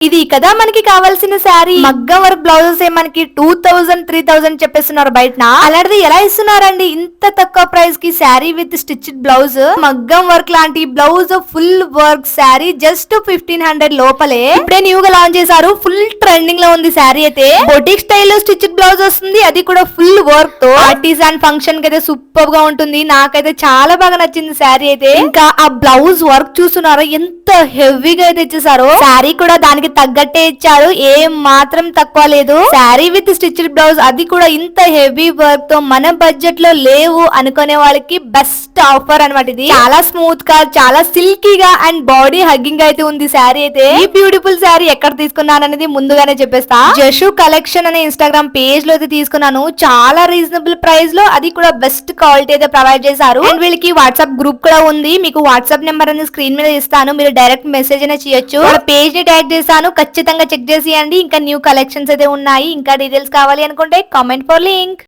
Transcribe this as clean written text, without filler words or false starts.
ఇది కదా మనకి కావాల్సిన శారీ. మగ్గం వర్క్ బ్లౌజెస్ మనకి 2000 3000 చెప్పేస్తున్నారు బయట. అలాంటిది ఎలా ఇస్తున్నారండి ఇంత తక్కువ ప్రైస్ కి శారీ విత్ స్టిచ్డ్ బ్లౌజ్? మగ్గం వర్క్ లాంటి blouse full work sari just 1500 లోపలే. ఇప్పుడే న్యూ గా లాంచ్ చేశారు. ఫుల్ ట్రెండింగ్ లో ఉంది శారీ అయితే. బొటిక్ స్టైల్ లో స్టిచ్డ్ బ్లౌజ్ వస్తుంది, అది కూడా ఫుల్ వర్క్ తో. పార్టీస్ అండ్ ఫంక్షన్ కి అయితే సూపర్ గా ఉంటుంది. నాకైతే చాలా బాగా నచ్చింది శారీ అయితే. ఇంకా ఆ బ్లౌజ్ వర్క్ చూస్తున్నారా ఎంత హెవీగా అయితే ఇచ్చేసారో. శారీ కూడా దానికి తగ్గట్టే ఇచ్చారు, ఏం మాత్రం తక్కువ లేదు. శారీ విత్ స్టిచ్డ్ బ్లౌజ్, అది కూడా ఇంత హెవీ వర్క్ తో మన బడ్జెట్ లో లేవు అనుకునే వాళ్ళకి బెస్ట్ ఆఫర్ అనమాట ఇది. చాలా స్మూత్ గా, చాలా సిల్కీగా అండ్ బాడీ హగ్గింగ్ అయితే ఉంది శారీ అయితే. ఈ బ్యూటిఫుల్ శారీ ఎక్కడ తీసుకున్నాను అనేది ముందుగానే చెప్పేస్తా. జషు కలెక్షన్ అనే ఇన్స్టాగ్రామ్ పేజ్ లో అయితే తీసుకున్నాను. చాలా రీజనబుల్ ప్రైస్ లో, అది కూడా బెస్ట్ క్వాలిటీ అయితే ప్రొవైడ్ చేశారు. అండ్ వీళ్ళకి వాట్సాప్ గ్రూప్ కూడా ఉంది. మీకు వాట్సాప్ నెంబర్ అనేది స్క్రీన్ మీద ఇస్తాను, మీరు డైరెక్ట్ మెసేజ్ అయినా చేయొచ్చు. వాళ్ళ పేజ్ ని ట్యాగ్ చేస్తాను, ఖచ్చితంగా చెక్ చేసేయండి. ఇంకా న్యూ కలెక్షన్స్ అయితే ఉన్నాయి. ఇంకా డీటెయిల్స్ కావాలి అనుకుంటే కామెంట్ ఫర్ లింక్.